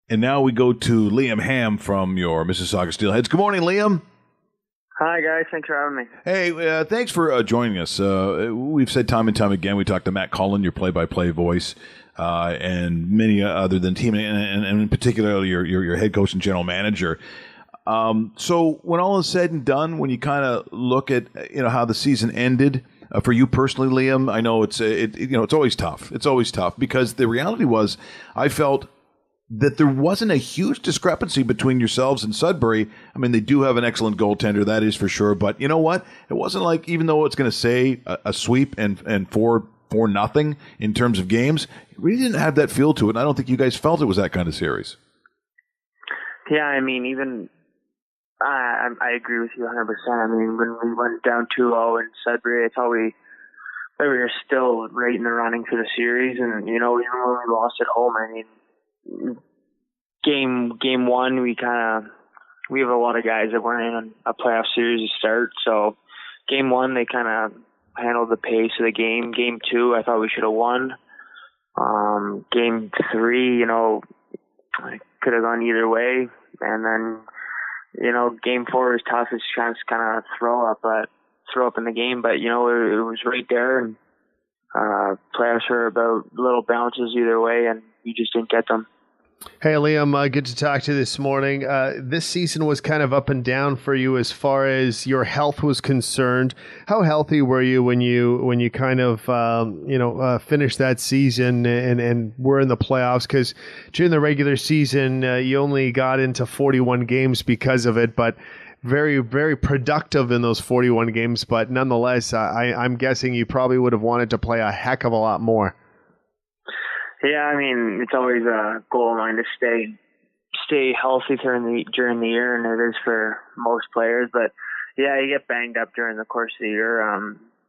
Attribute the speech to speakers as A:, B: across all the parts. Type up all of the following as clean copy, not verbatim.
A: And now we go to Liam Ham from your Mississauga Steelheads. Good morning, Liam.
B: Hi, guys. Thanks for having me.
A: Hey, thanks for joining us. We've said time and time again, we talked to Matt Cullen, your play-by-play voice, and many other than team, and in particular your head coach and general manager. So when all is said and done, when you kind of look at how the season ended for you personally, Liam, I know it's always tough. It's always tough because the reality was, I felt that there wasn't a huge discrepancy between yourselves and Sudbury. I mean, they do have an excellent goaltender, that is for sure. But you know what? It wasn't like, even though it's going to say a sweep and 4-0 in terms of games, we didn't have that feel to it. And I don't think you guys felt it was that kind of series.
B: Yeah, I mean, even I agree with you 100%. I mean, when we went down 2-0 in Sudbury, I thought we were still right in the running for the series. And, even when we lost at home, I mean, game one, we have a lot of guys that weren't in a playoff series to start. So game one, they kind of handled the pace of the game. Game two, I thought we should have won. Game three, I could have gone either way. And then, game four was tough. It's chance to kind of throw up in the game, but it was right there. And playoffs were about little bounces either way, and you just didn't get them.
C: Hey, Liam, good to talk to you this morning. This season was kind of up and down for you as far as your health was concerned. How healthy were you when you kind of finished that season and were in the playoffs? Because during the regular season, you only got into 41 games because of it, but very, very productive in those 41 games. But nonetheless, I'm guessing you probably would have wanted to play a heck of a lot more.
B: Yeah, I mean, it's always a goal of mine to stay healthy during the year, and it is for most players. But yeah, you get banged up during the course of the year.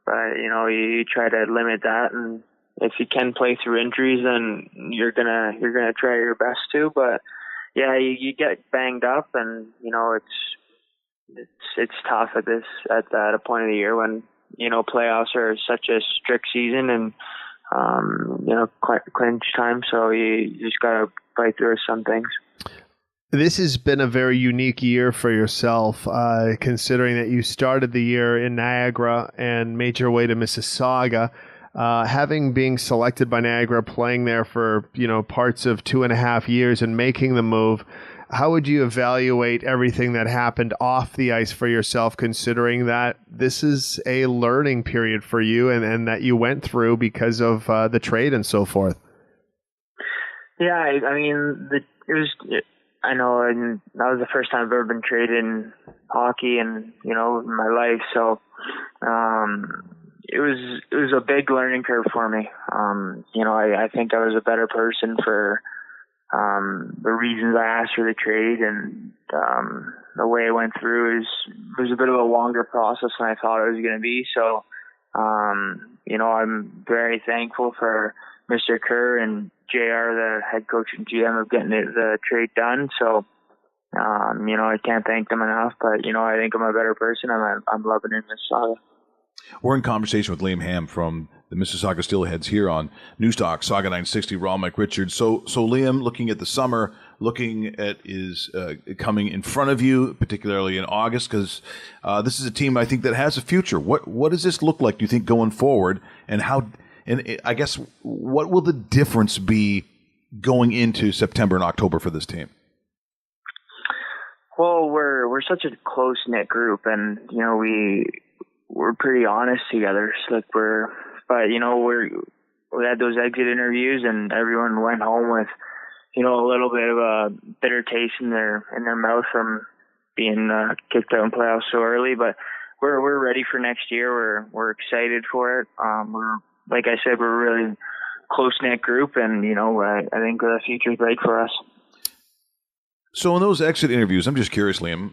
B: But you try to limit that, and if you can play through injuries, then you're gonna try your best to. But yeah, you get banged up, and it's tough at a point of the year when playoffs are such a strict season and clinch time, so you just gotta fight through some things.
C: This has been a very unique year for yourself, considering that you started the year in Niagara and made your way to Mississauga. Having been selected by Niagara, playing there for parts of 2.5 years and making the move, how would you evaluate everything that happened off the ice for yourself, considering that this is a learning period for you and that you went through because of the trade and so forth?
B: Yeah, I mean, I know, and that was the first time I've ever been traded in hockey and, in my life. So, it was a big learning curve for me. I think I was a better person for the reasons I asked for the trade, and the way it went through was a bit of a longer process than I thought it was going to be. So, I'm very thankful for Mr. Kerr and JR, the head coach and GM, of getting the trade done. So, I can't thank them enough, but, I think I'm a better person, and I'm loving it in Mississauga.
A: We're in conversation with Liam Ham from the Mississauga Steelheads here on Newstalk, Sauga 960, Raw Mike Richards. So Liam, looking at the summer, looking at is coming in front of you, particularly in August, because this is a team I think that has a future. What does this look like, do you think, going forward, and how? And I guess what will the difference be going into September and October for this team?
B: Well, we're such a close knit group, and we're pretty honest together. So we had those exit interviews, and everyone went home with, a little bit of a bitter taste in their mouth from being kicked out in playoffs so early. But we're ready for next year. We're excited for it. Like I said, we're a really close knit group, and I think the future's bright for us.
A: So in those exit interviews, I'm just curious, Liam.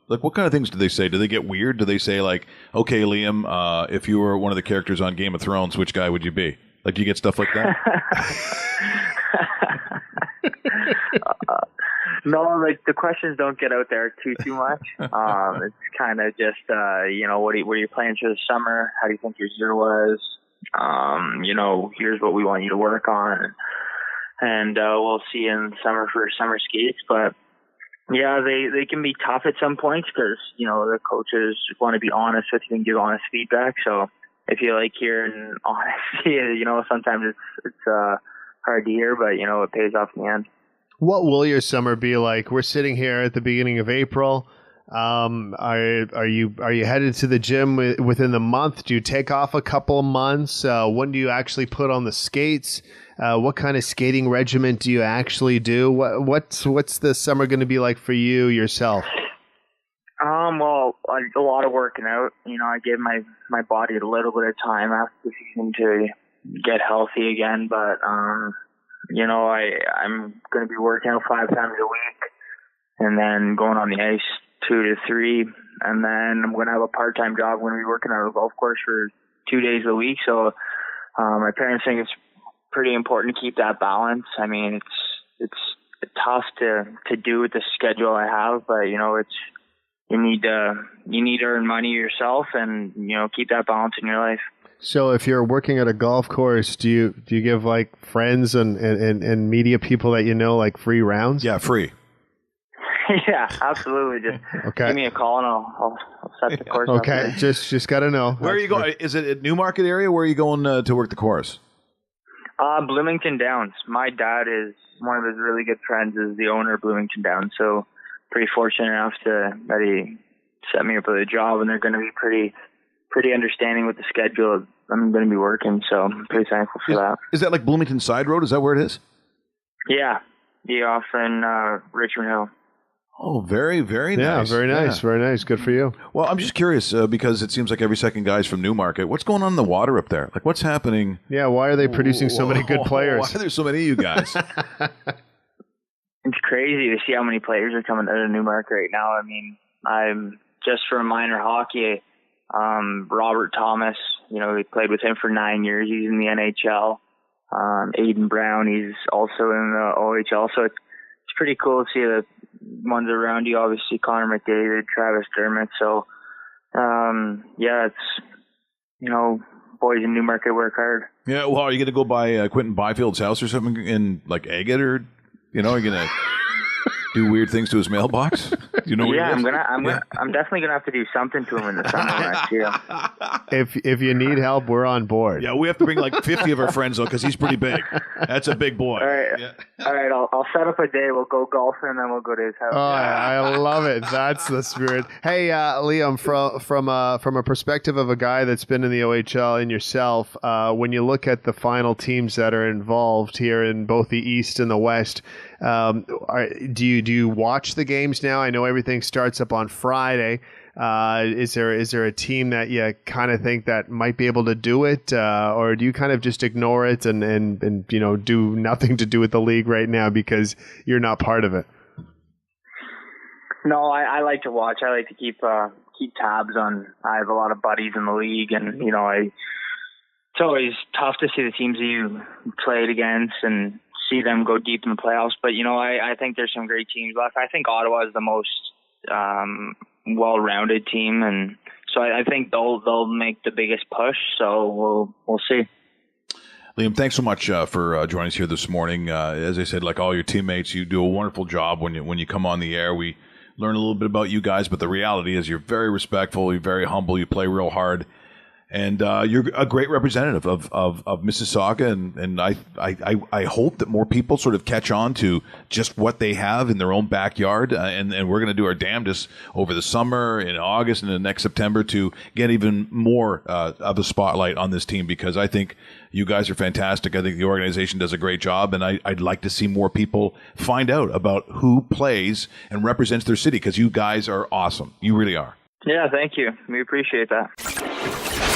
A: What kind of things do they say? Do they get weird? Do they say like, "Okay, Liam, if you were one of the characters on Game of Thrones, which guy would you be?" Like, do you get stuff like that?
B: No, like the questions don't get out there too much. It's kind of just, what are you planning for the summer? How do you think your year was? Here's what we want you to work on. and we'll see in the summer for summer skates. But yeah, they can be tough at some points because, the coaches want to be honest with you and give honest feedback. So if you like hearing honesty, sometimes it's hard to hear, but, it pays off in the end.
C: What will your summer be like? We're sitting here at the beginning of April. Are you headed to the gym within the month? Do you take off a couple of months? When do you actually put on the skates? What kind of skating regimen do you actually do? What's the summer going to be like for you yourself?
B: Well, a lot of working out. I gave my body a little bit of time after the season to get healthy again, but I'm going to be working out 5 times a week, and then going on the ice 2 to 3, and then I'm going to have a part-time job. I'm going to be working on a golf course for 2 days a week. So my parents think it's pretty important to keep that balance. I mean, it's tough to do with the schedule I have, but you need to earn money yourself, and keep that balance in your life. So
C: if you're working at a golf course, do you give like friends and media people that like free rounds?
A: Yeah, free.
B: Yeah, absolutely. Just give me a call and I'll set the course up.
C: Okay, just got to know.
A: Where are you going? Is it at Newmarket area? Where are you going to work the course?
B: Bloomington Downs. My dad is one of his really good friends is the owner of Bloomington Downs, so pretty fortunate enough that he set me up with a job, and they're going to be pretty understanding with the schedule I'm going to be working, so I'm pretty thankful for that.
A: Is that like Bloomington Side Road? Is that where it is?
B: Yeah, off in Richmond Hill.
A: Oh, very, very nice.
C: Yeah, very nice, very nice. Good for you.
A: Well, I'm just curious because it seems like every second guy's from Newmarket. What's going on in the water up there? Like, what's happening?
C: Yeah, why are they producing so many good players?
A: Why are there so many of you guys?
B: It's crazy to see how many players are coming out of Newmarket right now. I mean, I'm just from minor hockey. Robert Thomas, we played with him for 9 years. He's in the NHL. Aiden Brown, he's also in the OHL. So it's pretty cool to see the ones around you. Obviously, Connor McDavid, Travis Dermott. So, it's, boys in Newmarket work hard.
A: Yeah, well, are you going to go by Quentin Byfield's house or something in like Agate, or are you going to do weird things to his mailbox? Do you know where
B: I'm definitely gonna have to do something to him in the summer next year.
C: If you need help, we're on board.
A: Yeah, we have to bring like 50 of our friends though, because he's pretty big. That's a big boy.
B: All right, all right. I'll set up a day. We'll go golfing, and then we'll go to his house.
C: Oh, I love it. That's the spirit. Hey, Liam, from a perspective of a guy that's been in the OHL and yourself, when you look at the final teams that are involved here in both the East and the West, do you watch the games now? I know everything starts up on Friday. Is there a team that you kind of think that might be able to do it, or do you kind of just ignore it and do nothing to do with the league right now because you're not part of it?
B: No, I like to watch. I like to keep tabs on. I have a lot of buddies in the league, and it's always tough to see the teams that you played against and see them go deep in the playoffs. But I think there's some great teams left. I think Ottawa is the most well-rounded team, and so I think they'll make the biggest push. So we'll see.
A: Liam, thanks so much for joining us here this morning. As I said, like all your teammates, you do a wonderful job when you come on the air. We learn a little bit about you guys, but the reality is you're very respectful, you're very humble, you play real hard. And you're a great representative of Mississauga, and I hope that more people sort of catch on to just what they have in their own backyard, and we're going to do our damnedest over the summer, in August, and the next September to get even more of a spotlight on this team, because I think you guys are fantastic. I think the organization does a great job, and I'd like to see more people find out about who plays and represents their city, because you guys are awesome. You really are.
B: Yeah, thank you. We appreciate that.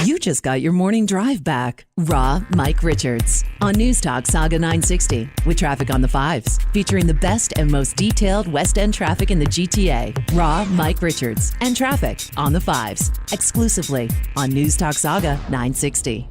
D: You just got your morning drive back. Raw Mike Richards on News Talk Sauga 960 with traffic on the 5s, featuring the best and most detailed West End traffic in the GTA. Raw Mike Richards and traffic on the 5s, exclusively on News Talk Sauga 960.